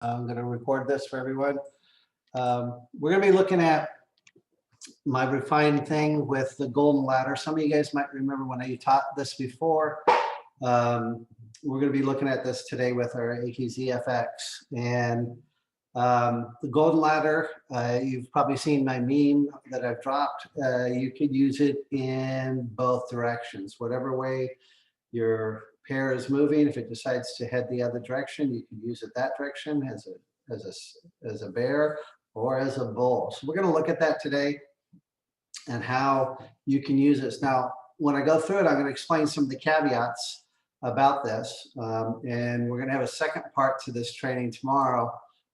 I'm going to record this for everyone. We're going to be looking at my refined thing with the golden ladder. Some of you guys might remember when I taught this before. We're going to be looking at this today with our AQZ FX. And the golden ladder, you've probably seen my meme that I've dropped. You could use it in both directions, whatever way your pair is moving. If it decides to head the other direction, you can use it that direction as a bear or as a bull. So we're going to look at that today and how you can use this. Now, when I go through it, I'm going to explain some of the caveats about this. And we're going to have a second part to this training tomorrow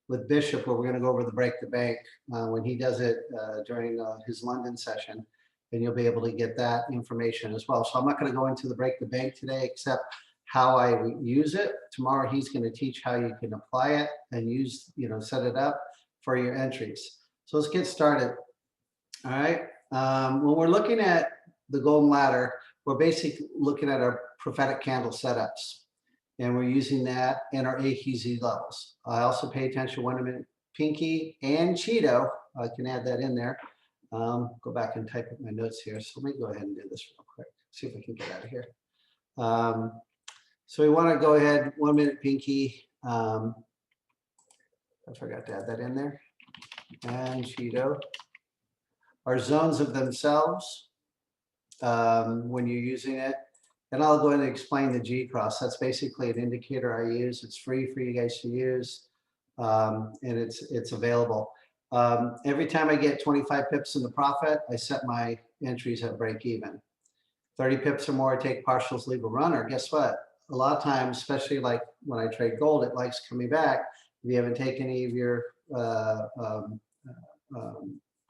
with Bishop, where we're going to go over the break the bank when he does it during his London session. And you'll be able to get that information as well. So I'm not going to go into the break the bank today, except how I use it. Tomorrow, he's going to teach how you can apply it and use, set it up for your entries. So let's get started. All right. When we're looking at the golden ladder, we're basically looking at our prophetic candle setups, and we're using that in our AQZ levels. I also pay attention 1 minute pinky and Cheeto. I can add that in there. Go back and type up my notes here. So let me go ahead and do this real quick. See if we can get out of here. So we want to go ahead 1 minute pinky. I forgot to add that in there. And Cheeto. Our zones of themselves when you're using it. And I'll go ahead and explain the G cross. That's basically an indicator I use. It's free for you guys to use, and it's available. Every time I get 25 pips in the profit, I set my entries at break even. 30 pips or more, I take partials, leave a runner. Guess what? A lot of times, especially like when I trade gold, it likes coming back. If you haven't taken any of your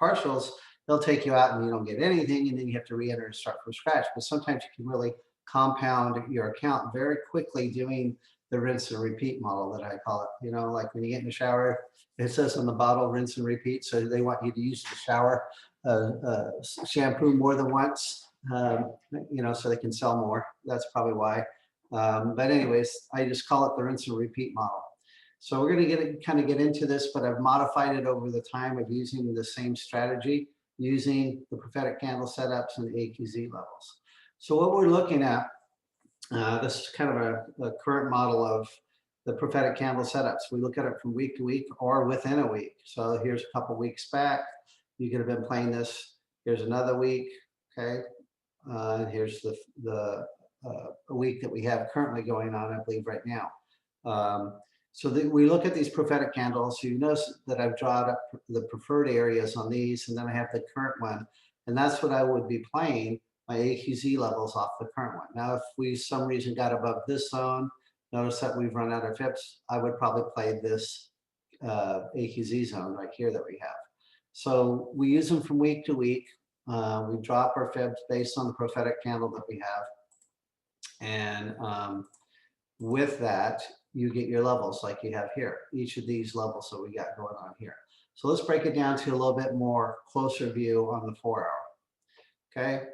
partials, they'll take you out and you don't get anything, and then you have to re-enter and start from scratch. But sometimes you can really compound your account very quickly doing the rinse and repeat model that I call it. Like when you get in the shower, it says on the bottle, rinse and repeat. So they want you to use the shower shampoo more than once, so they can sell more. That's probably why. But anyways, I just call it the rinse and repeat model. So we're going to kind of get into this, but I've modified it over the time of using the same strategy, using the prophetic candle setups and the AQZ levels. So what we're looking at, this is kind of a current model of the prophetic candle setups. We look at it from week to week or within a week. So here's a couple weeks back. You could have been playing this. Here's another week, okay? Here's the week that we have currently going on, I believe, right now. So we look at these prophetic candles. So you notice that I've drawn up the preferred areas on these, and then I have the current one. And that's what I would be playing my AQZ levels off the current one. Now, if we some reason got above this zone, notice that we've run out of pips, I would probably play this AQZ zone right here that we have. So we use them from week to week. We drop our fibs based on the prophetic candle that we have. And with that, you get your levels like you have here, each of these levels that we got going on here. So let's break it down to a little bit more closer view on the 4 hour. Okay.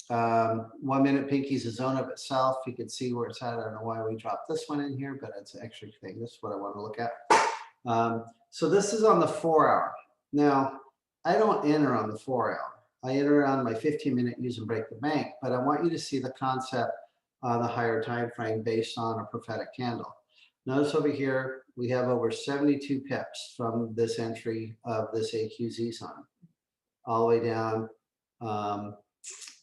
1 minute pinky is a zone of itself. You can see where it's at. I don't know why we dropped this one in here, but it's an extra thing. This is what I want to look at. So this is on the 4 hour. Now, I don't enter on the 4 hour. I enter on my 15-minute use and break the bank, but I want you to see the concept on the higher time frame based on a prophetic candle. Notice over here, we have over 72 pips from this entry of this AQZ zone, all the way down.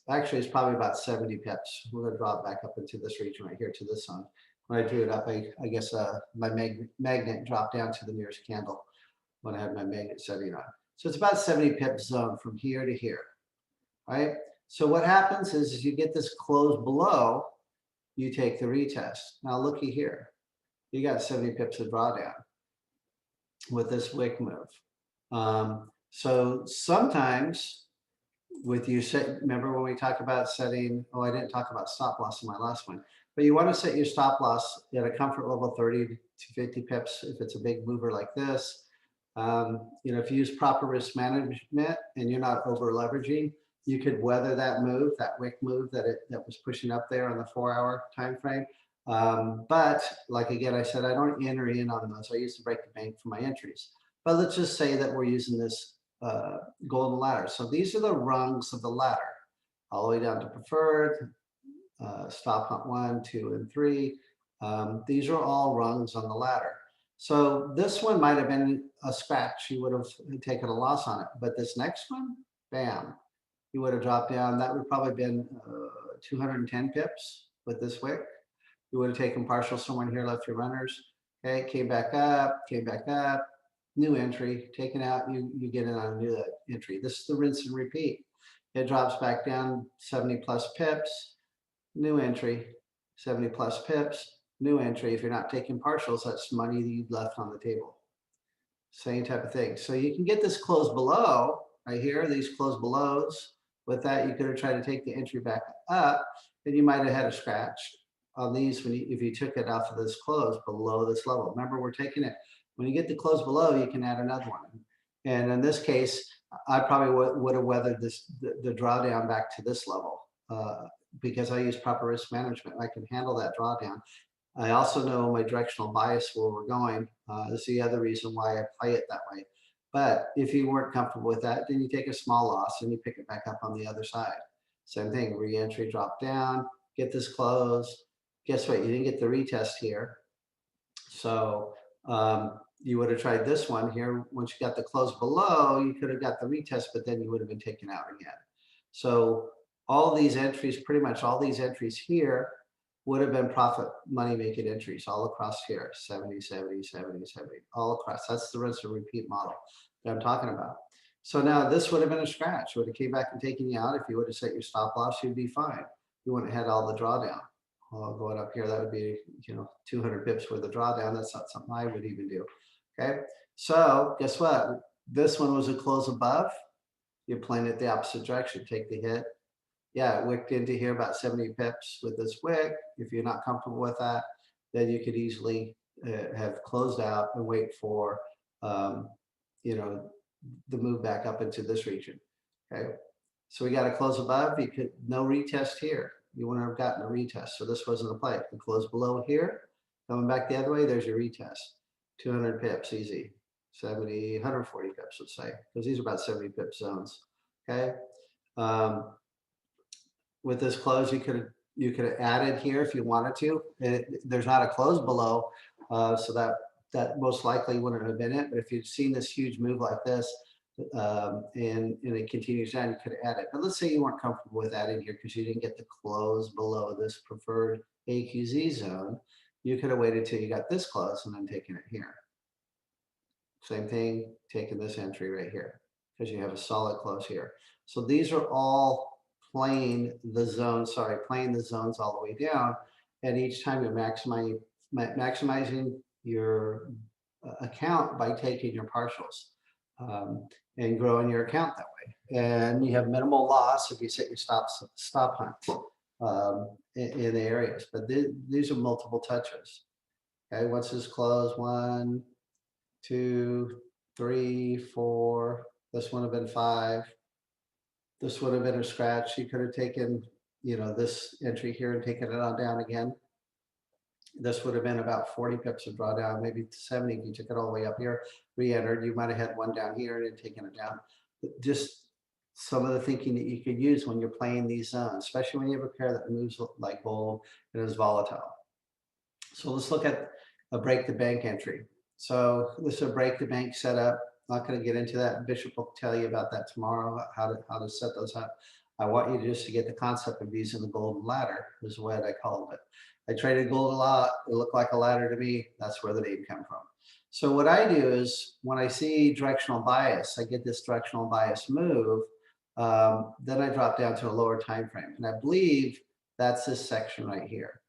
Actually, it's probably about 70 pips. We're going to drop back up into this region right here to this zone. When I drew it up, I guess my magnet dropped down to the nearest candle when I had my magnet setting on. So it's about 70 pip zone from here to here, right? So what happens is you get this close below, you take the retest. Now looky here, you got 70 pips of drawdown with this wick move. So sometimes with you set, remember when we talked about setting, I didn't talk about stop loss in my last one, but you want to set your stop loss at a comfort level 30 to 50 pips if it's a big mover like this. If you use proper risk management and you're not over leveraging, you could weather that move, that wick move that was pushing up there on the 4 hour time frame. But like again, I said, I don't enter in on those. I use the break the bank for my entries. But let's just say that we're using this golden ladder. So these are the rungs of the ladder, all the way down to preferred, stop hunt 1, 2, and 3. These are all rungs on the ladder. So this one might have been a scratch. You would have taken a loss on it. But this next one, bam, you would have dropped down. That would probably have been 210 pips with this wick. You would have taken partial somewhere in here, left your runners. Okay, came back up, new entry, taken out, you get in on a new entry. This is the rinse and repeat. It drops back down 70 plus pips, new entry, 70 plus pips, new entry. If you're not taking partials, that's money that you've left on the table. Same type of thing. So you can get this close below, right here, these close belows. With that, you could have tried to take the entry back up, and you might have had a scratch on these when if you took it off of this close below this level. Remember, we're taking it, when you get the close below, you can add another one. And in this case, I probably would have weathered the drawdown back to this level because I use proper risk management. I can handle that drawdown. I also know my directional bias where we're going. Is the other reason why I play it that way. But if you weren't comfortable with that, then you take a small loss and you pick it back up on the other side. Same thing, re-entry, drop down, get this close. Guess what? You didn't get the retest here. So you would have tried this one here. Once you got the close below, you could have got the retest, but then you would have been taken out again. So all these entries, pretty much all these entries here would have been profit money making entries all across here, 70, 70, 70, 70, all across. That's the rinse and repeat model that I'm talking about. So now this would have been a scratch. Would have came back and taken you out. If you would have set your stop loss, you'd be fine. You wouldn't have had all the drawdown. Well, going up here, that would be 200 pips worth of drawdown. That's not something I would even do. Okay, so guess what? This one was a close above. You're playing it the opposite direction. Take the hit. Yeah, it wicked into here about 70 pips with this wick. If you're not comfortable with that, then you could easily have closed out and wait for the move back up into this region. Okay, so we got a close above. You could no retest here. You wouldn't have gotten a retest. So this wasn't a play. The close below here, coming back the other way, there's your retest. 200 pips, easy. 70, 140 pips, let's say, because these are about 70 pip zones. Okay. With this close, you could have added here if you wanted to. There's not a close below, so that most likely wouldn't have been it. But if you'd seen this huge move like this, and it continues down, you could add it. But let's say you weren't comfortable with adding here because you didn't get the close below this preferred AQZ zone. You could have waited till you got this close and then taken it here. Same thing, taking this entry right here because you have a solid close here. So these are all playing the zones all the way down. And each time you're maximizing your account by taking your partials. And growing your account that way. And you have minimal loss if you set your stop hunts in the areas. But these are multiple touches. Okay, what's this close? 1, 2, 3, 4. This would have been 5. This would have been a scratch. You could have taken, this entry here and taken it on down again. This would have been about 40 pips of drawdown, maybe 70 if you took it all the way up here, re-entered. You might have had one down here and taken it down. Just some of the thinking that you could use when you're playing these zones, especially when you have a pair that moves like gold and is volatile. So let's look at a break the bank entry. So this is a break the bank setup. Not going to get into that. Bishop will tell you about that tomorrow, how to set those up. I want you just to get the concept of using the golden ladder, is what I called it. I traded gold a lot. It looked like a ladder to me. That's where the name came from. So what I do is when I see directional bias, I get this directional bias move. Then I drop down to a lower time frame. And I believe that's this section right here,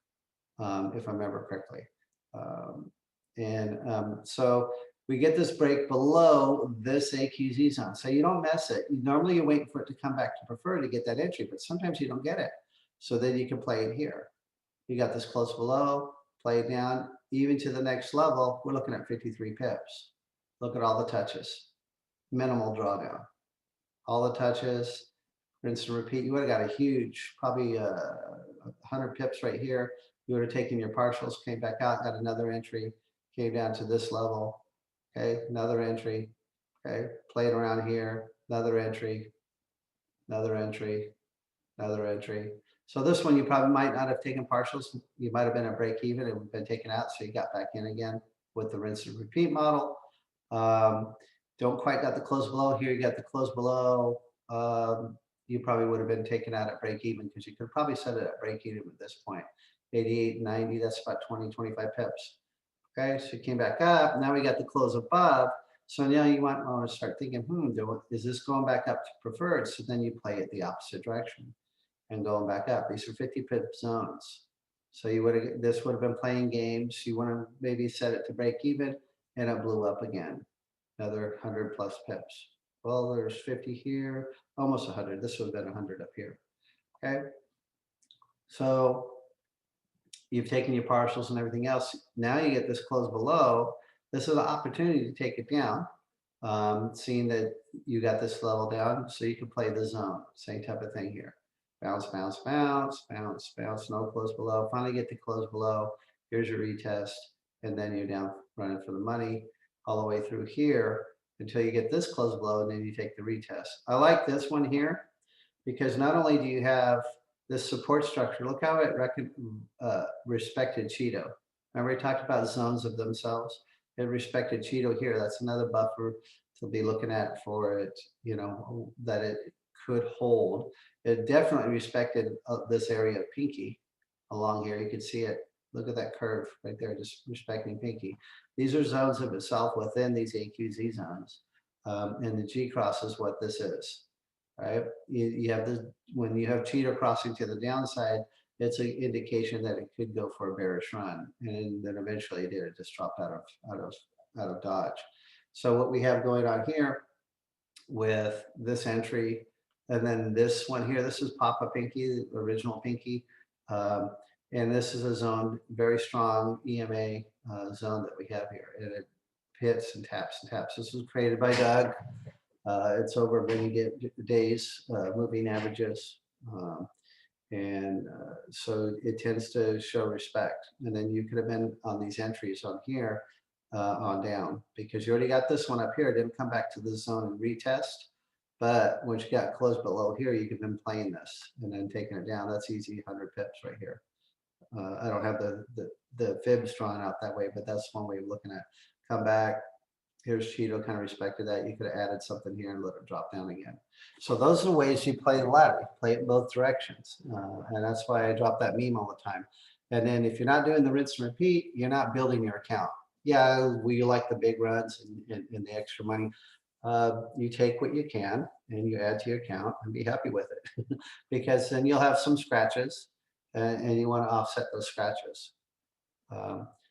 if I remember correctly. So we get this break below this AQZ zone. So you don't mess it. Normally you're waiting for it to come back to prefer to get that entry, but sometimes you don't get it. So then you can play it here. You got this close below, play it down, even to the next level, we're looking at 53 pips. Look at all the touches, minimal drawdown. All the touches, rinse and repeat. You would have got a huge, probably 100 pips right here. You would have taken your partials, came back out, got another entry, came down to this level. Okay, another entry. Okay, played around here, another entry, another entry, another entry. So this one you probably might not have taken partials. You might have been at break even. It would have been taken out, so you got back in again with the rinse and repeat model. Don't quite got the close below here. You got the close below. You probably would have been taken out at break even because you could probably set it at break even at this point. 88, 90, that's about 20, 25 pips. Okay, so you came back up. Now we got the close above. So now you might want to start thinking, is this going back up to preferred? So then you play it the opposite direction and going back up. These are 50 pip zones. So you would have, this would have been playing games. You want to maybe set it to break even and it blew up again. Another 100 plus pips. Well, there's 50 here, almost 100. This would have been 100 up here. Okay. So you've taken your partials and everything else. Now you get this close below. This is an opportunity to take it down. Seeing that you got this level down, so you can play the zone. Same type of thing here. Bounce, bounce, bounce, bounce, bounce, no close below. Finally get to close below. Here's your retest, and then you're down running for the money all the way through here until you get this close below, and then you take the retest. I like this one here because not only do you have this support structure, look how it respected Cheeto. Remember we talked about zones of themselves? It respected Cheeto here. That's another buffer to be looking at for it, that it could hold. It definitely respected this area of Pinky along here. You can see it. Look at that curve right there, just respecting Pinky. These are zones of itself within these AQZ zones. And the G cross is what this is. Right? You have this, when you have Cheeto crossing to the downside, it's an indication that it could go for a bearish run, and then eventually it did. It just dropped out of dodge. So what we have going on here with this entry, and then this one here, this is Papa Pinky, the original Pinky, and this is a zone, very strong EMA zone that we have here, and it hits and taps and taps. This was created by Doug. It's over many days, moving averages. So it tends to show respect. And then you could have been on these entries on here on down, because you already got this one up here. It didn't come back to this zone and retest. But once you got close below here, you could have been playing this and then taking it down. That's easy 100 pips right here. I don't have the fibs drawn out that way, but that's one way of looking at it. Come back. Here's Cheeto, kind of respected that. You could have added something here and let it drop down again. So those are the ways you play the ladder. You play it in both directions. And that's why I drop that meme all the time. And then if you're not doing the rinse and repeat, you're not building your account. Yeah, we like the big runs and the extra money. You take what you can and you add to your account and be happy with it. Because then you'll have some scratches and you want to offset those scratches.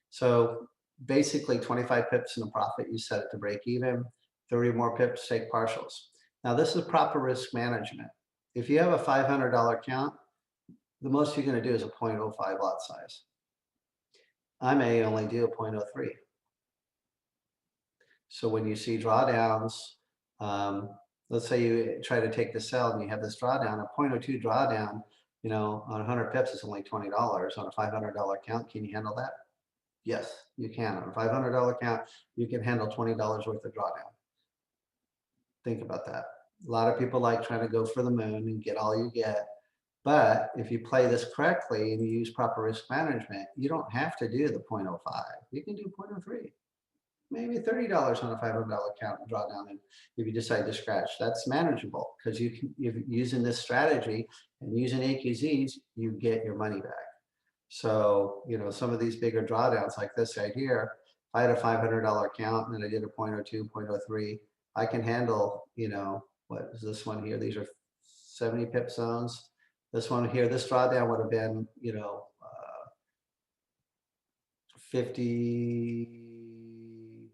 So basically 25 pips in a profit, you set it to break even, 30 more pips, take partials. Now this is proper risk management. If you have a $500 account, the most you're going to do is a 0.05 lot size. I may only do a 0.03. So when you see drawdowns, let's say you try to take the sell and you have this drawdown, a 0.02 drawdown, on 100 pips is only $20 on a $500 account. Can you handle that? Yes, you can. On a $500 account, you can handle $20 worth of drawdown. Think about that. A lot of people like trying to go for the moon and get all you get. But if you play this correctly and you use proper risk management, you don't have to do the 0.05. You can do 0.03. Maybe $30 on a $500 account and draw down. And if you decide to scratch, that's manageable because if using this strategy and using AQZs, you get your money back. So, some of these bigger drawdowns like this right here, if I had a $500 account and I did a 0.02, 0.03, I can handle, what is this one here? These are 70 pip zones. This one here, this drawdown would have been, 50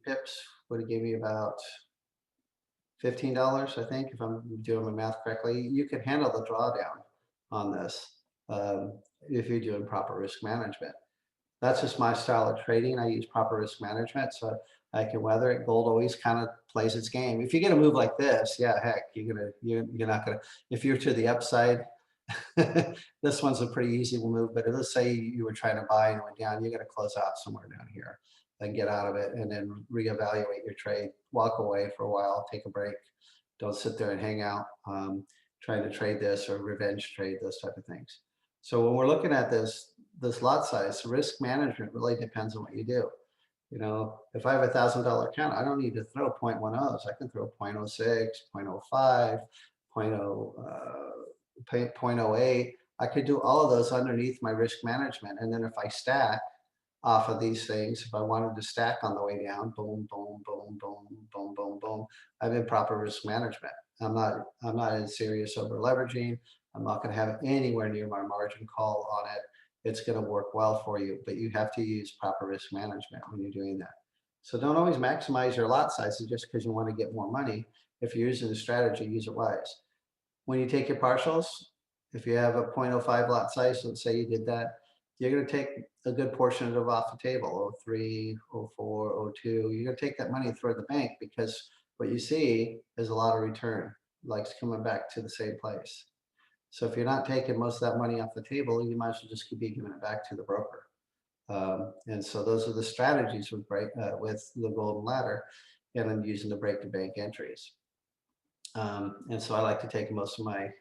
pips would have given me about $15, I think, if I'm doing my math correctly. You can handle the drawdown on this if you're doing proper risk management. That's just my style of trading. I use proper risk management so I can weather it. Gold always kind of plays its game. If you get a move like this, yeah, heck, you're not gonna. If you're to the upside, This one's a pretty easy move, but let's say you were trying to buy and it went down, you got to close out somewhere down here, then get out of it and then reevaluate your trade, walk away for a while, take a break. Don't sit there and hang out trying to trade this or revenge trade, those type of things. So when we're looking at this lot size, risk management really depends on what you do. You know, if I have $1,000 account, I don't need to throw 0.10s. I can throw 0.06, 0.05, 0.08. I could do all of those underneath my risk management. And then if I stack off of these things, if I wanted to stack on the way down, boom, boom, boom, boom, boom, boom, boom, I'm in proper risk management. I'm not in serious over leveraging. I'm not going to have anywhere near my margin call on it. It's going to work well for you, but you have to use proper risk management when you're doing that. So don't always maximize your lot sizes just because you want to get more money. If you're using the strategy, use it wise. When you take your partials, if you have a 0.05 lot size, let's say you did that, you're going to take a good portion of it off the table, 03, 04, 02. You're going to take that money and throw it at the bank because what you see is a lot of return, like coming back to the same place. So if you're not taking most of that money off the table, you might as well just keep giving it back to the broker. And so those are the strategies with the golden ladder, and I'm using the break to bank entries. And so I like to take most of my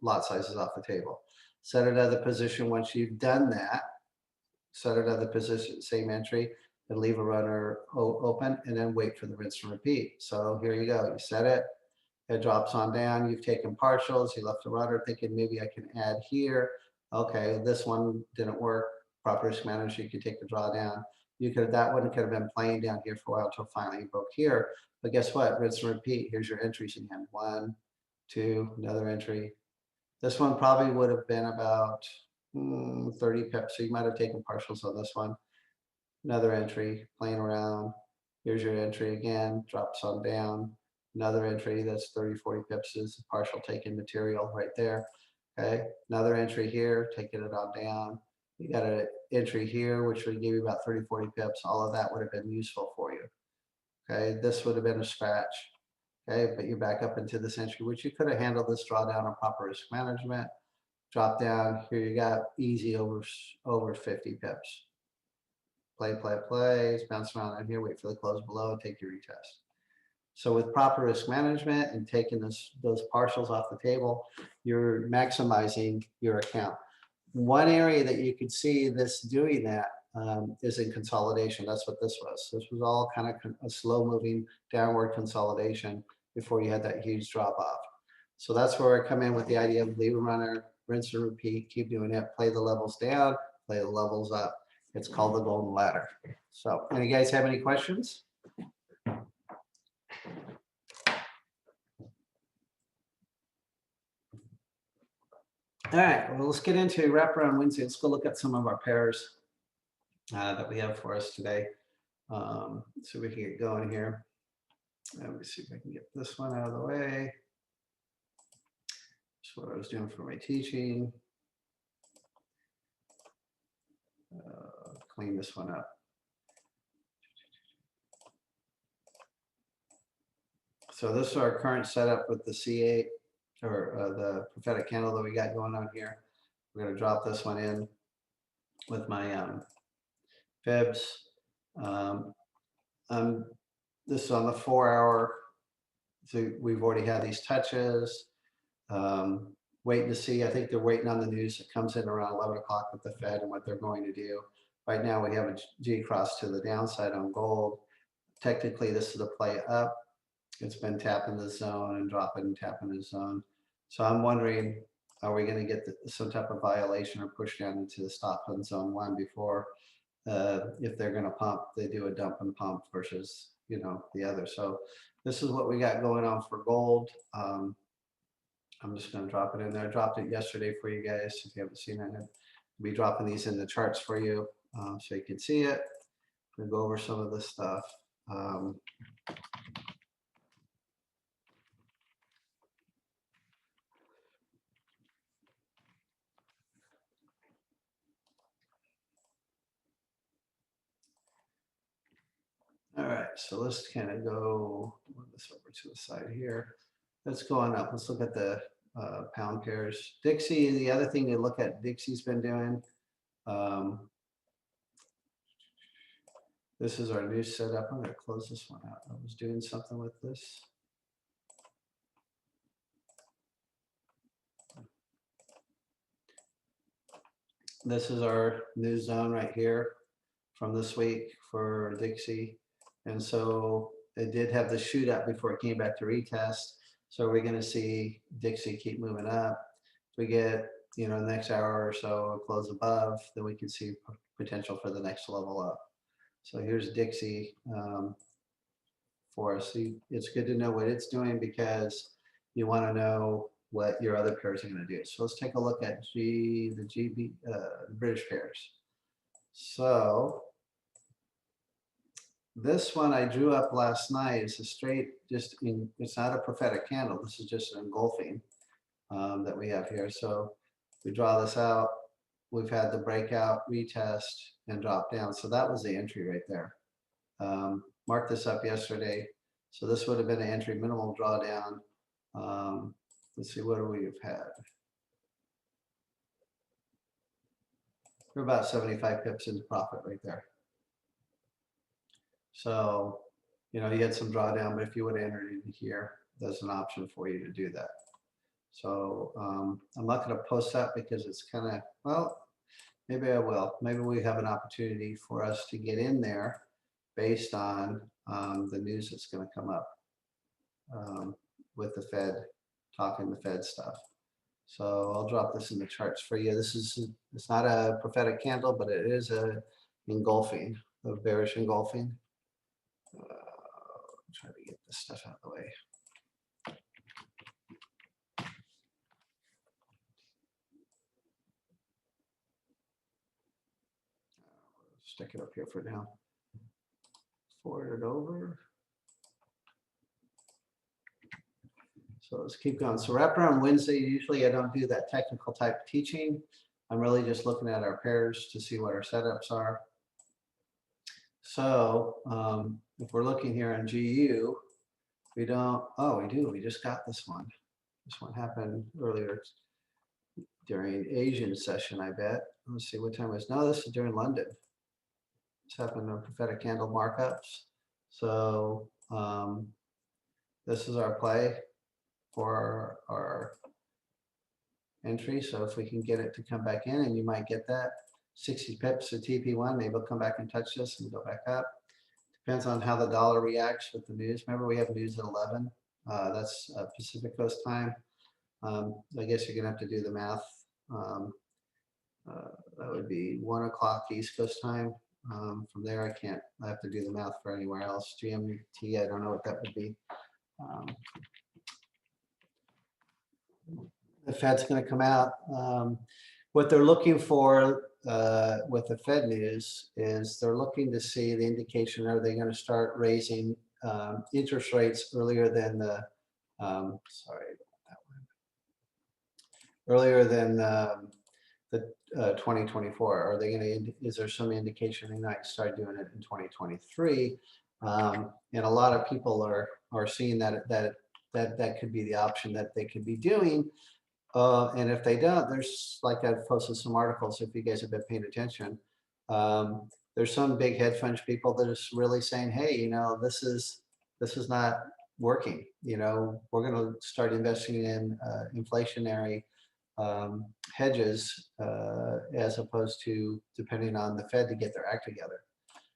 lot sizes off the table. Set another position once you've done that. Set another position, same entry, and leave a runner open, and then wait for the rinse and repeat. So here you go. You set it. It drops on down. You've taken partials. You left a runner thinking maybe I can add here. Okay, this one didn't work. Proper risk manager, you could take the drawdown. That one could have been playing down here for a while until finally you broke here. But guess what? Rinse and repeat. Here's your entries again. 1, 2, another entry. This one probably would have been about 30 pips. So you might have taken partials on this one. Another entry, playing around. Here's your entry again, drops on down. Another entry that's 30, 40 pips is partial taken material right there. Okay, another entry here, taking it on down. You got an entry here, which would give you about 30, 40 pips. All of that would have been useful for you. Okay, this would have been a scratch. Okay, but you're back up into this entry, which you could have handled this drawdown on proper risk management. Drop down, here you got easy over 50 pips. Play, bounce around in here, wait for the close below, take your retest. So with proper risk management and taking those partials off the table, you're maximizing your account. One area that you could see this doing that is in consolidation. That's what this was. This was all kind of a slow moving downward consolidation before you had that huge drop off. So that's where I come in with the idea of leave a runner, rinse and repeat, keep doing it, play the levels down, play the levels up. It's called the golden ladder. So, any guys have any questions? All right, well, let's get into Wraparound Wednesday. Let's go look at some of our pairs that we have for us today. So we can get going here. Let me see if I can get this one out of the way. That's what I was doing for my teaching. Clean this one up. So this is our current setup with the C8 or the prophetic candle that we got going on here. We're going to drop this one in with my fibs. This is on the 4-hour. So we've already had these touches. Waiting to see. I think they're waiting on the news that comes in around 11 o'clock with the Fed and what they're going to do. Right now we have a G cross to the downside on gold. Technically, this is a play up. It's been tapping the zone and dropping and tapping the zone. So I'm wondering, are we going to get some type of violation or push down into the stop on zone 1 before, if they're going to pump, they do a dump and pump versus, you know, the other. So this is what we got going on for gold. I'm just going to drop it in there. I dropped it yesterday for you guys. If you haven't seen it, I'll be dropping these in the charts for you so you can see it. We'll go over some of this stuff. All right, so let's kind of go move this over to the side here. Let's go on up. Let's look at the pound pairs. Dixie, the other thing to look at, Dixie's been doing. This is our new setup. I'm going to close this one out. I was doing something with this. This is our new zone right here from this week for Dixie. And so it did have the shoot up before it came back to retest. So we're going to see Dixie keep moving up. If we get, the next hour or so close above, then we can see potential for the next level up. So here's Dixie for us. It's good to know what it's doing because you want to know what your other pairs are going to do. So let's take a look at the British pairs. So this one I drew up last night is a straight, it's not a prophetic candle. This is just an engulfing that we have here. So we draw this out. We've had the breakout, retest, and drop down. So that was the entry right there. Marked this up yesterday. So this would have been an entry, minimal drawdown. Let's see, what do we have had? We're about 75 pips into profit right there. So, you had some drawdown, but if you would have entered in here, there's an option for you to do that. So I'm not going to post that because it's kind of, well, maybe I will. Maybe we have an opportunity for us to get in there based on the news that's going to come up with the Fed, talking the Fed stuff. So I'll drop this in the charts for you. It's not a prophetic candle, but it is a engulfing, a bearish engulfing. Try to get this stuff out of the way. Stick it up here for now. Forward it over. So let's keep going. So Wraparound Wednesday, usually I don't do that technical type teaching. I'm really just looking at our pairs to see what our setups are. So if we're looking here on GU, we don't, oh, we do, we just got this one. This one happened earlier during Asian session, I bet. Let's see what time it was. No, this is during London. It's happened on prophetic candle markups. So this is our play for our entry. So if we can get it to come back in, and you might get that 60 pips to TP1, maybe it'll come back and touch this and go back up. Depends on how the dollar reacts with the news. Remember, we have news at 11. That's Pacific Coast time. I guess you're gonna have to do the math. That would be 1 o'clock East Coast time. From there, I have to do the math for anywhere else. GMT, I don't know what that would be. The Fed's going to come out. What they're looking for with the Fed news is they're looking to see the indication, are they going to start raising interest rates earlier than the, earlier than the 2024? Are they going to, is there some indication they might start doing it in 2023? And a lot of people are seeing that could be the option that they could be doing. And if they don't, there's, like I've posted some articles, if you guys have been paying attention, there's some big hedge fund people that is really saying, hey, this is not working. We're going to start investing in inflationary hedges as opposed to depending on the Fed to get their act together.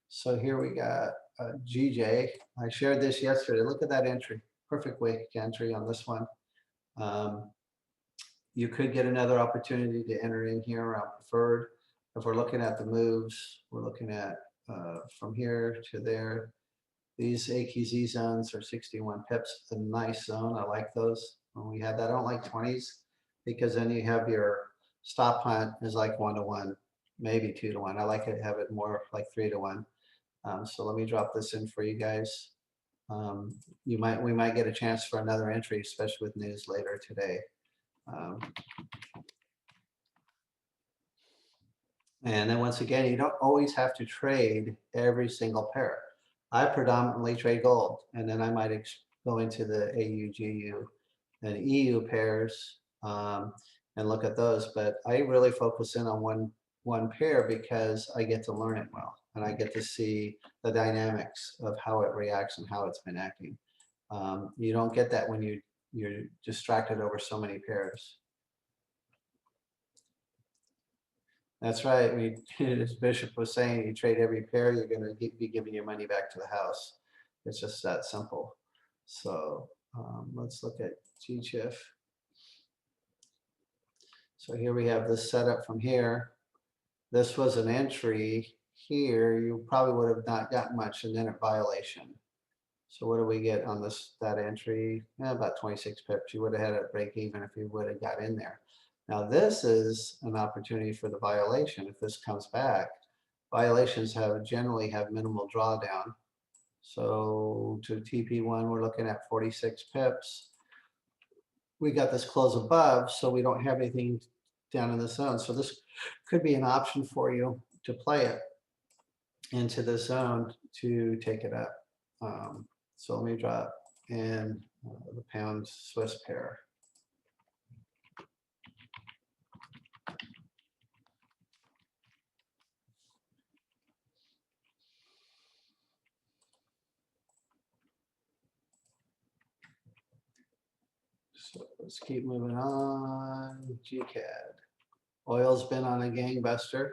So here we got GJ. I shared this yesterday. Look at that entry. Perfect wick entry on this one. You could get another opportunity to enter in here around preferred. If we're looking at the moves, we're looking at from here to there. These AQZ zones are 61 pips, a nice zone. I like those. When we had that, I don't like 20s because then you have your stop hunt is like 1-to-1, maybe 2-to-1. I like to have it more like 3-to-1. So let me drop this in for you guys. We might get a chance for another entry, especially with news later today. And then once again, you don't always have to trade every single pair. I predominantly trade gold, and then I might go into the AU, GU, and EU pairs and look at those. But I really focus in on one pair because I get to learn it well, and I get to see the dynamics of how it reacts and how it's been acting. You don't get that when you're distracted over so many pairs. That's right. As Bishop was saying, you trade every pair, you're going to be giving your money back to the house. It's just that simple. So let's look at GCHIF. So here we have this setup from here. This was an entry here. You probably would have not gotten much, and then a violation. So what do we get on that entry? About 26 pips. You would have had it break even if you would have got in there. Now this is an opportunity for the violation. If this comes back, violations generally have minimal drawdown. So to TP1, we're looking at 46 pips. We got this close above, so we don't have anything down in the zone. So this could be an option for you to play it into the zone to take it up. So let me drop in the pound Swiss pair. So let's keep moving on. GCAD. Oil's been on a gangbuster.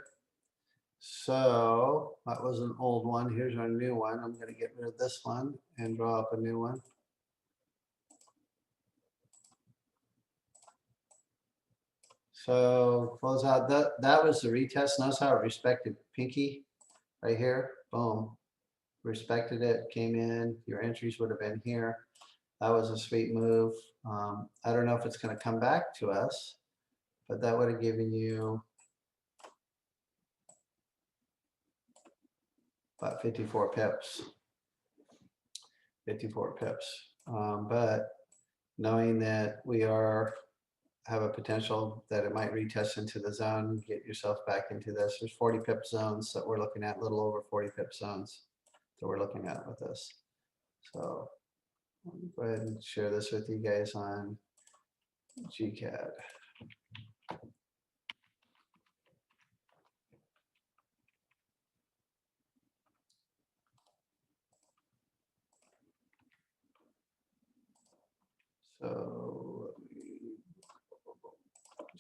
So that was an old one. Here's our new one. I'm going to get rid of this one and draw up a new one. So close out. That was the retest. Notice how it respected pinky right here. Boom. Respected it. Came in. Your entries would have been here. That was a sweet move. I don't know if it's going to come back to us, but that would have given you about 54 pips. 54 pips. But knowing that we have a potential that it might retest into the zone, get yourself back into this. There's 40 pip zones that we're looking at, a little over 40 pip zones that we're looking at with this. So let me go ahead and share this with you guys on GCAD. So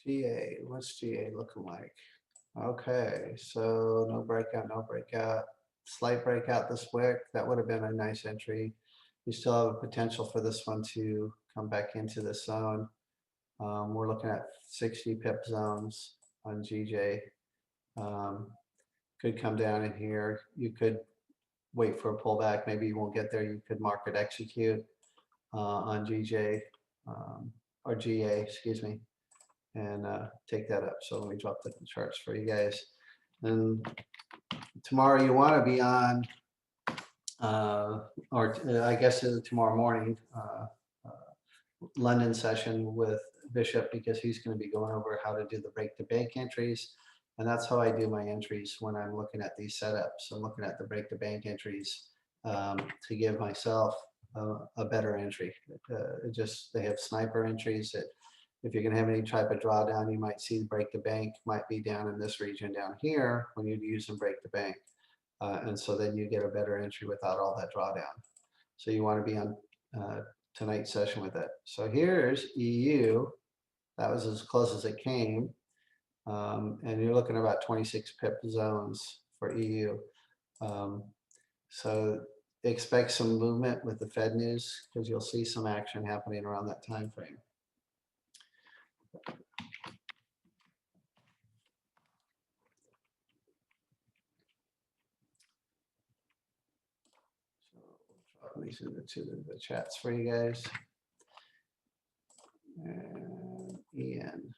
GA, what's GA looking like? Okay, so no breakout, no breakout. Slight breakout this wick. That would have been a nice entry. You still have a potential for this one to come back into the zone. We're looking at 60 pip zones on GJ. Could come down in here. You could wait for a pullback. Maybe you won't get there. You could market execute on GJ or GA, excuse me, and take that up. So let me drop the charts for you guys. And tomorrow you want to be on, I guess tomorrow morning, London session with Bishop, because he's going to be going over how to do the break to bank entries. And that's how I do my entries when I'm looking at these setups. I'm looking at the break to bank entries to give myself a better entry. They have sniper entries that if you're going to have any type of drawdown, you might see break to bank might be down in this region down here when you use them break to bank. And so then you get a better entry without all that drawdown. So you want to be on tonight's session with it. So here's EU. That was as close as it came. And you're looking at about 26 pip zones for EU. So expect some movement with the Fed news, because you'll see some action happening around that time frame. So these are the chats for you guys. And EN.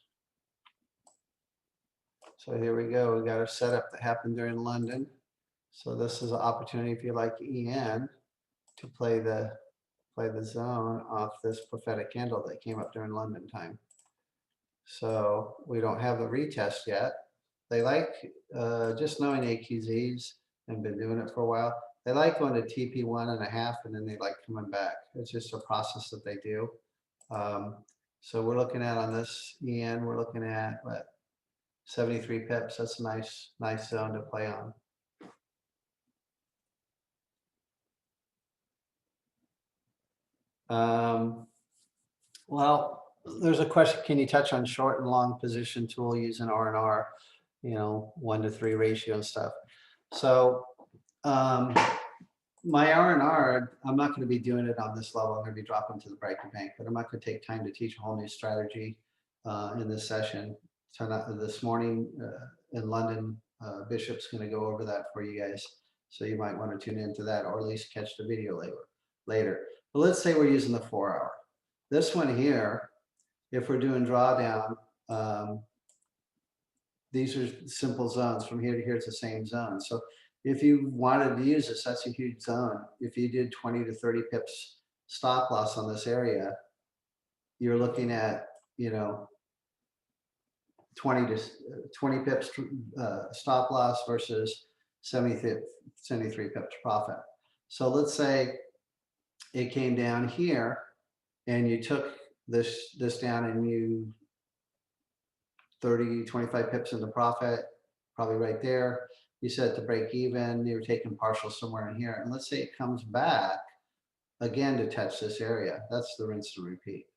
So here we go. We got our setup that happened during London. So this is an opportunity, if you like EN, to play the zone off this prophetic candle that came up during London time. So we don't have the retest yet. They like, just knowing AQZs and been doing it for a while, they like going to TP1.5 and then they like coming back. It's just a process that they do. So we're looking at on this EN, we're looking at what, 73 pips. That's a nice zone to play on. Well, there's a question, can you touch on short and long position tool using R&R, 1-to-3 ratio and stuff. So my R&R, I'm not going to be doing it on this level. I'm going to be dropping to the breaking bank, but I'm not going to take time to teach a whole new strategy in this session. So this morning in London, Bishop's going to go over that for you guys. So you might want to tune into that, or at least catch the video later. But let's say we're using the 4-hour. This one here, if we're doing drawdown, these are simple zones. From here to here, it's the same zone. So if you wanted to use this, that's a huge zone. If you did 20 to 30 pips stop loss on this area, you're looking at, 20 pips stop loss versus 73 pips profit. So let's say it came down here and you took this down and you 25 pips in the profit, probably right there. You set it to break even, you're taking partial somewhere in here. And let's say it comes back again to touch this area. That's the rinse and repeat.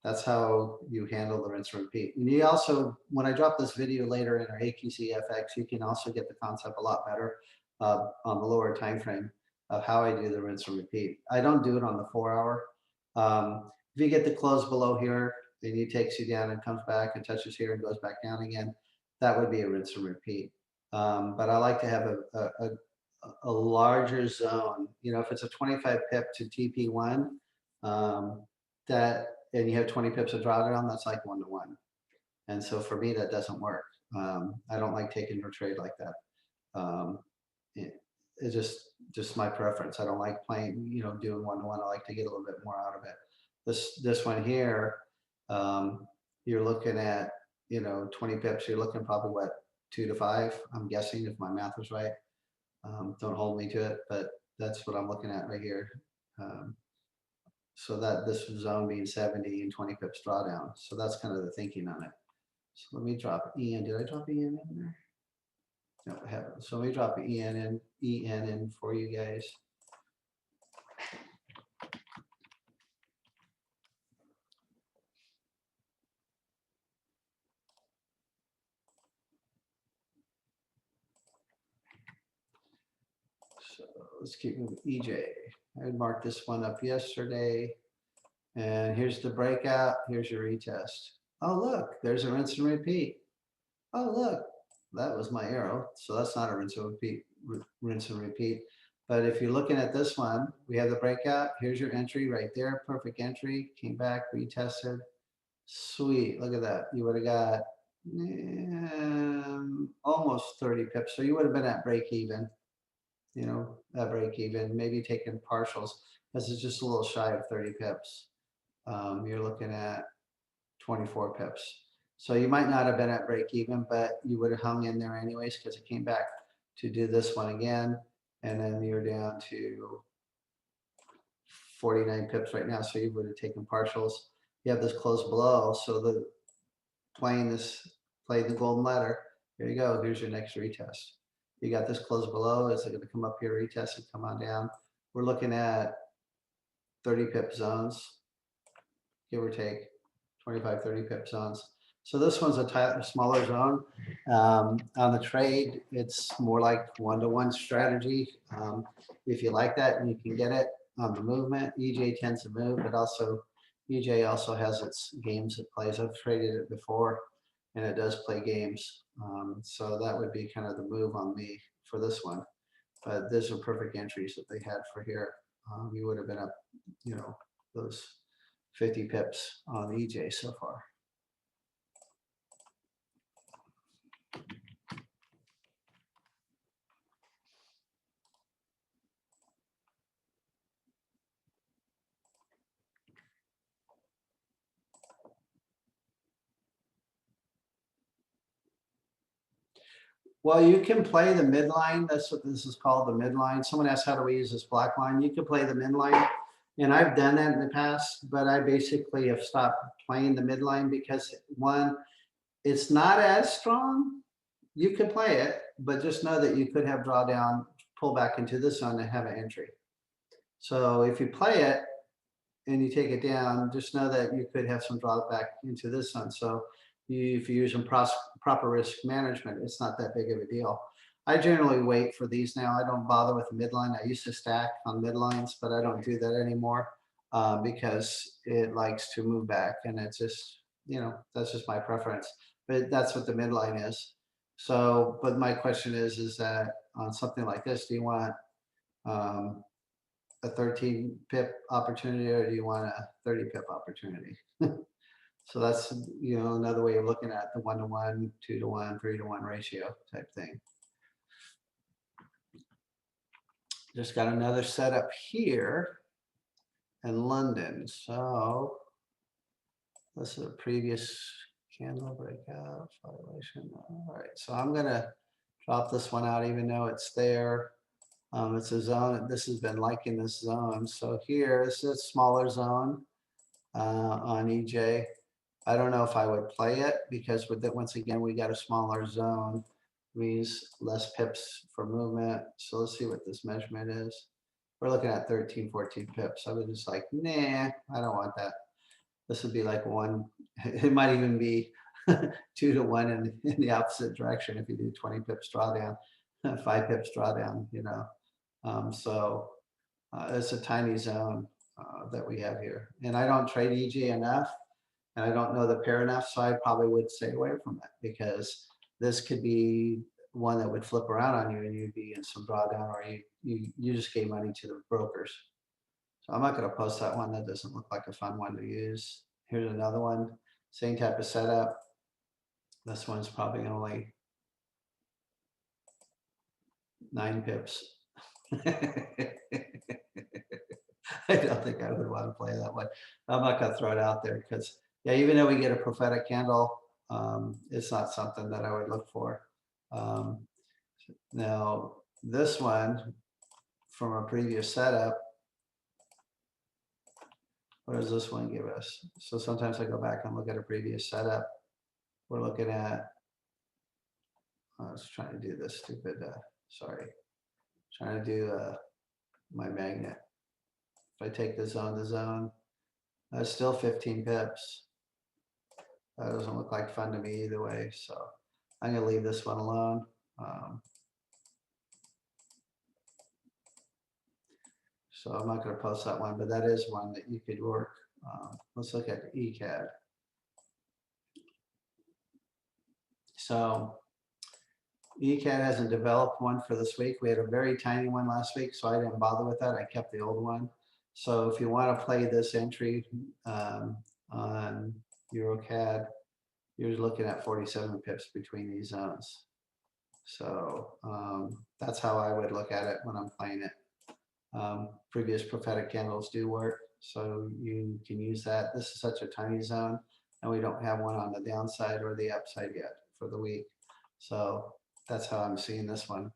That's how you handle the rinse and repeat. And you also, when I drop this video later in our AQZ FX, you can also get the concept a lot better on the lower time frame of how I do the rinse and repeat. I don't do it on the 4-hour. If you get the close below here, then he takes you down and comes back and touches here and goes back down again, that would be a rinse and repeat. But I like to have a larger zone. If it's a 25 pip to TP1, and you have 20 pips of drawdown, that's like 1-to-1. And so for me, that doesn't work. I don't like taking a trade like that. It's just my preference. I don't like playing, doing 1-to-1. I like to get a little bit more out of it. This one here, you're looking at, 20 pips. You're looking probably what, 2 to 5. I'm guessing if my math is right. Don't hold me to it, but that's what I'm looking at right here. So that this zone being 70 and 20 pips drawdown. So that's kind of the thinking on it. So let me drop EN. Did I drop EN in there? No, I haven't. So let me drop EN in for you guys. So let's keep moving. EJ. I had marked this one up yesterday. And here's the breakout. Here's your retest. Oh, look, there's a rinse and repeat. Oh, look, that was my arrow. So that's not a rinse and repeat. But if you're looking at this one, we have the breakout. Here's your entry right there. Perfect entry. Came back, retested. Sweet. Look at that. You would have got almost 30 pips. So you would have been at break even. At break even, maybe taking partials, because it's just a little shy of 30 pips. You're looking at 24 pips. So you might not have been at break even, but you would have hung in there anyways, because it came back to do this one again. And then you're down to 49 pips right now. So you would have taken partials. You have this close below. So play the golden ladder. Here you go. Here's your next retest. You got this close below. Is it going to come up here, retest and come on down? We're looking at 30 pip zones, give or take 25, 30 pip zones. So this one's a smaller zone. On the trade, it's more like 1-to-1 strategy. If you like that and you can get it on the movement, EJ tends to move, but also EJ also has its games it plays. I've traded it before and it does play games. So that would be kind of the move on me for this one. But these are perfect entries that they had for here. You would have been up, those 50 pips on EJ so far. Well, you can play the midline. That's what this is called, the midline. Someone asked, how do we use this black line? You can play the midline. And I've done that in the past, but I basically have stopped playing the midline because one, it's not as strong. You could play it, but just know that you could have drawdown, pull back into this zone and have an entry. So if you play it and you take it down, just know that you could have some drawback into this zone. So if you're using proper risk management, it's not that big of a deal. I generally wait for these now. I don't bother with the midline. I used to stack on midlines, but I don't do that anymore because it likes to move back, and it's just, that's just my preference. But that's what the midline is. So, but my question is that on something like this, do you want a 13 pip opportunity or do you want a 30 pip opportunity? So that's, another way of looking at the 1-to-1, 2-to-1, 3-to-1 ratio type thing. Just got another setup here in London. So this is a previous candle breakout violation. All right, so I'm gonna drop this one out even though it's there. It's a zone. This has been liking this zone. So here, this is a smaller zone on EJ. I don't know if I would play it because with it, once again, we got a smaller zone, means less pips for movement. So let's see what this measurement is. We're looking at 13, 14 pips. I was just like, nah, I don't want that. This would be like one, it might even be 2-to-1 in the opposite direction if you do 20 pips drawdown, 5 pips drawdown, so it's a tiny zone that we have here. And I don't trade EJ enough, and I don't know the pair enough, so I probably would stay away from it because this could be one that would flip around on you and you'd be in some drawdown, or you just gave money to the brokers. So I'm not going to post that one. That doesn't look like a fun one to use. Here's another one, same type of setup. This one's probably only 9 pips. I don't think I would want to play that one. I'm not going to throw it out there because, yeah, even though we get a prophetic candle, it's not something that I would look for. Now, this one from a previous setup, what does this one give us? So sometimes I go back and look at a previous setup. We're looking at, I was trying to do this stupid, trying to do my magnet. If I take the zone to zone, that's still 15 pips. That doesn't look like fun to me either way. So I'm going to leave this one alone. So I'm not going to post that one, but that is one that you could work. Let's look at ECAD. So ECAD hasn't developed one for this week. We had a very tiny one last week, so I didn't bother with that. I kept the old one. So if you want to play this entry on EuroCAD, you're looking at 47 pips between these zones. So that's how I would look at it when I'm playing it. Previous prophetic candles do work, so you can use that. This is such a tiny zone, and we don't have one on the downside or the upside yet for the week. So that's how I'm seeing this one.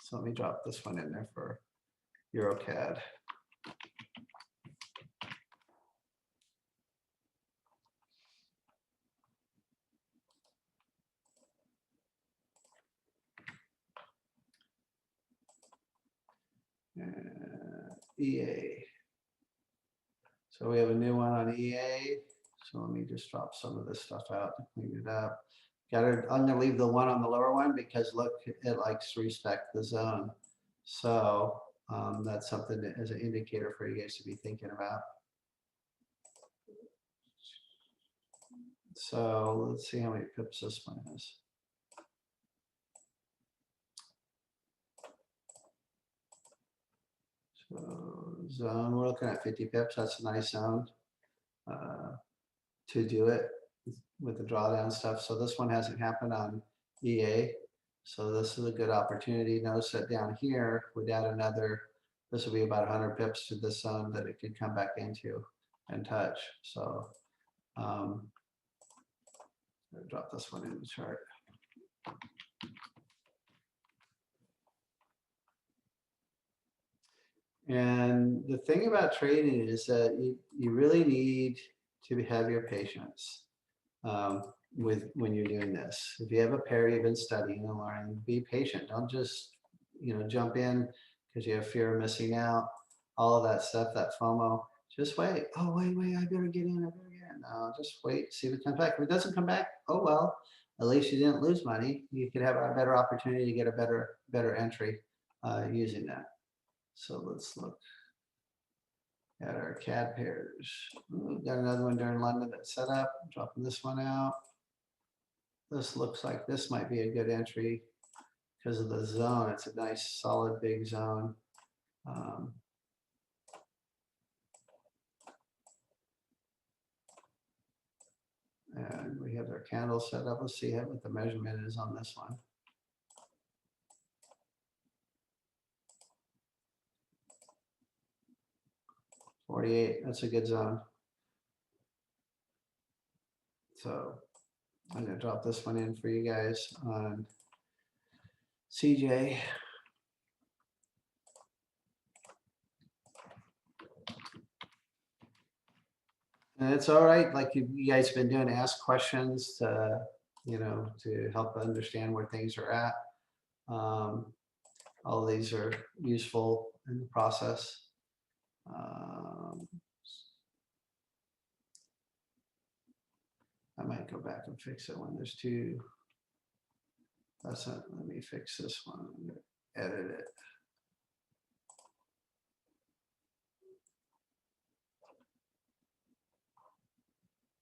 So let me drop this one in there for EuroCAD. EA. So we have a new one on EA. So let me just drop some of this stuff out to clean it up. I'm going to leave the one on the lower one because look, it likes to respect the zone. So that's something that as an indicator for you guys to be thinking about. So let's see how many pips this one is. So zone, we're looking at 50 pips. That's a nice zone to do it with the drawdown stuff. So this one hasn't happened on EA. So this is a good opportunity. Notice that down here, we'd add another, this will be about 100 pips to this zone that it could come back into and touch. So I'll drop this one in the chart. And the thing about trading is that you really need to have your patience with when you're doing this. If you have a pair you've been studying and learning, be patient. Don't just jump in because you have fear of missing out. All of that stuff, that FOMO. Just wait. Oh wait, I better get in. I better get in. No, just wait. See if it comes back. If it doesn't come back, oh well. At least you didn't lose money. You could have a better opportunity to get a better entry using that. So let's look at our CAD pairs. Ooh, got another one during London that's set up. Dropping this one out. This looks like this might be a good entry because of the zone. It's a nice solid big zone. And we have our candle set up. Let's see what the measurement is on this one. $48, that's a good zone. So I'm gonna drop this one in for you guys on CJ. And it's all right, like you guys been doing, ask questions to, to help understand where things are at. All of these are useful in the process. I might go back and fix it when there's two. That's not, let me fix this one. I'm gonna edit it.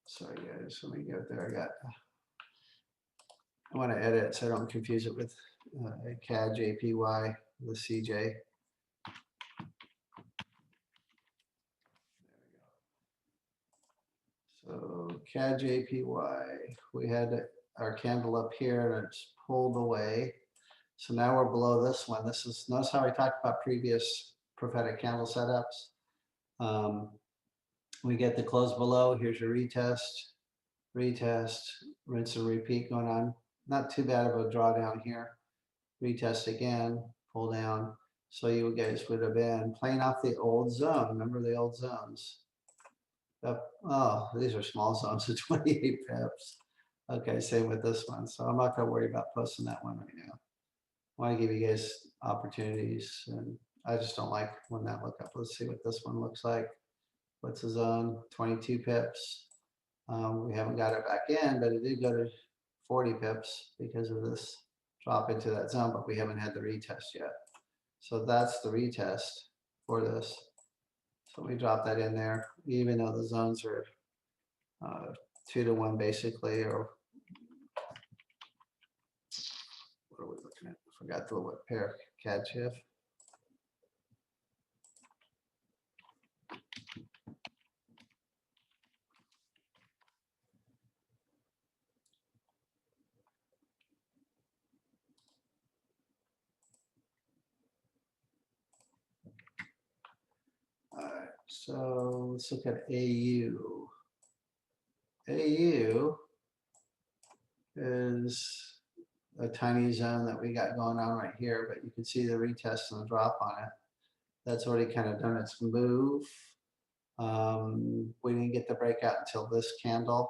Sorry guys, let me get there. I want to edit so I don't confuse it with CAD JPY with CJ. So CAD JPY, we had our candle up here and it's pulled away. So now we're below this one. Notice how I talked about previous prophetic candle setups. We get the close below. Here's your retest, rinse and repeat going on. Not too bad of a drawdown here. Retest again, pull down. So you guys would have been playing off the old zone. Remember the old zones? Oh, these are small zones of 28 pips. Okay, same with this one. So I'm not gonna worry about posting that one right now. I want to give you guys opportunities, and I just don't like when that look up. Let's see what this one looks like. What's the zone? 22 pips. We haven't got it back in, but it did go to 40 pips because of this drop into that zone, but we haven't had the retest yet. So that's the retest for this. So we drop that in there, even though the zones are 2 to 1 basically, or what are we looking at? I forgot the what pair, CAD shift. All right, so let's look at AU. AU is a tiny zone that we got going on right here, but you can see the retest and the drop on it. That's already kind of done its move. We didn't get the breakout until this candle.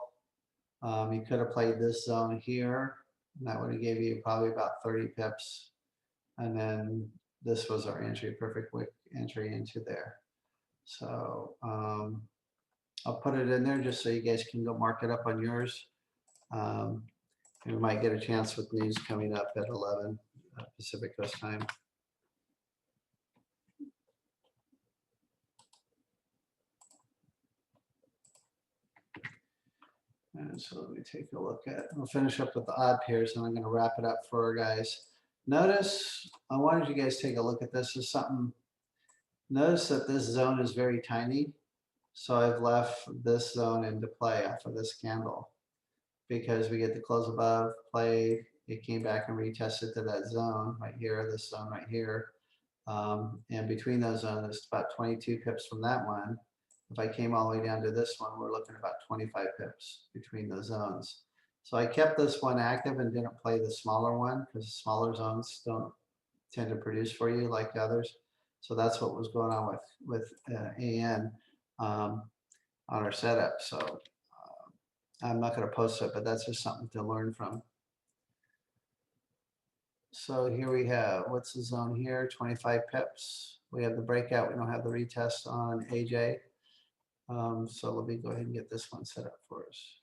You could have played this zone here, and that would have gave you probably about 30 pips. And then this was our entry, perfect wick entry into there. So I'll put it in there just so you guys can go mark it up on yours. And we might get a chance with news coming up at 11 Pacific Coast time. And so let me take a look at, we'll finish up with the odd pairs and I'm going to wrap it up for our guys. Notice, I wanted you guys to take a look at this as something. Notice that this zone is very tiny. So I've left this zone into play off of this candle because we get the close above, played, it came back and retested to that zone right here, this zone right here. And between those zones, it's about 22 pips from that one. If I came all the way down to this one, we're looking at about 25 pips between those zones. So I kept this one active and didn't play the smaller one because smaller zones don't tend to produce for you like the others. So that's what was going on with AN on our setup. So I'm not going to post it, but that's just something to learn from. So here we have, what's the zone here? 25 pips. We have the breakout. We don't have the retest on AJ. So let me go ahead and get this one set up for us.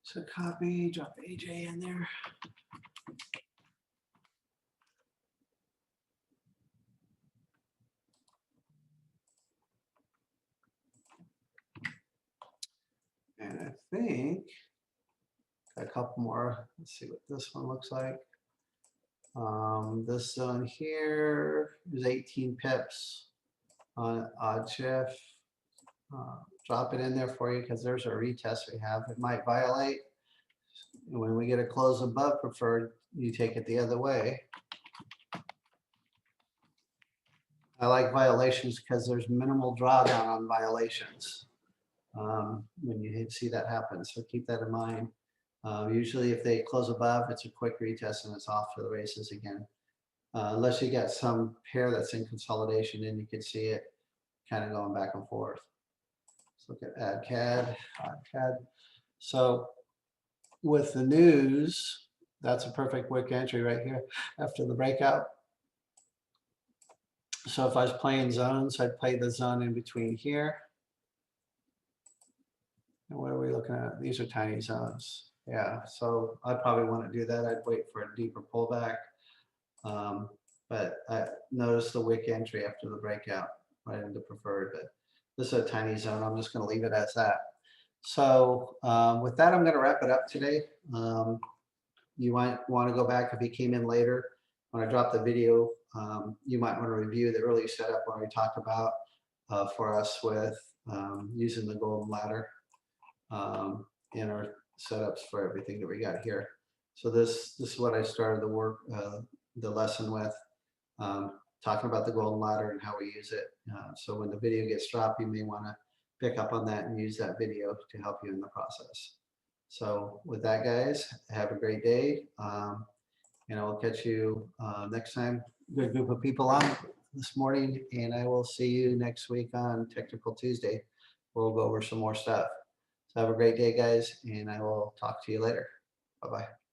So copy, drop AJ in there. And I think got a couple more. Let's see what this one looks like. This zone here is 18 pips on odd shift. Drop it in there for you because there's a retest we have. It might violate. And when we get a close above preferred, you take it the other way. I like violations because there's minimal drawdown on violations when you see that happen. So keep that in mind. Usually if they close above, it's a quick retest and it's off to the races again. Unless you got some pair that's in consolidation, and you can see it kind of going back and forth. Let's look at add CAD. So with the news, that's a perfect wick entry right here after the breakout. So if I was playing zones, I'd play the zone in between here. And what are we looking at? These are tiny zones. Yeah, so I'd probably want to do that. I'd wait for a deeper pullback. But I noticed the wick entry after the breakout right into preferred, but this is a tiny zone. I'm just going to leave it as that. So with that, I'm going to wrap it up today. You might want to go back if you came in later. When I drop the video, you might want to review the early setup where we talked about for us with using the golden ladder in our setups for everything that we got here. So this is what I started the work, the lesson with, talking about the golden ladder and how we use it. So when the video gets dropped, you may want to pick up on that and use that video to help you in the process. So with that, guys, have a great day. And I will catch you next time. Good group of people on this morning, and I will see you next week on Technical Tuesday, where we'll go over some more stuff. So have a great day, guys, and I will talk to you later. Bye-bye.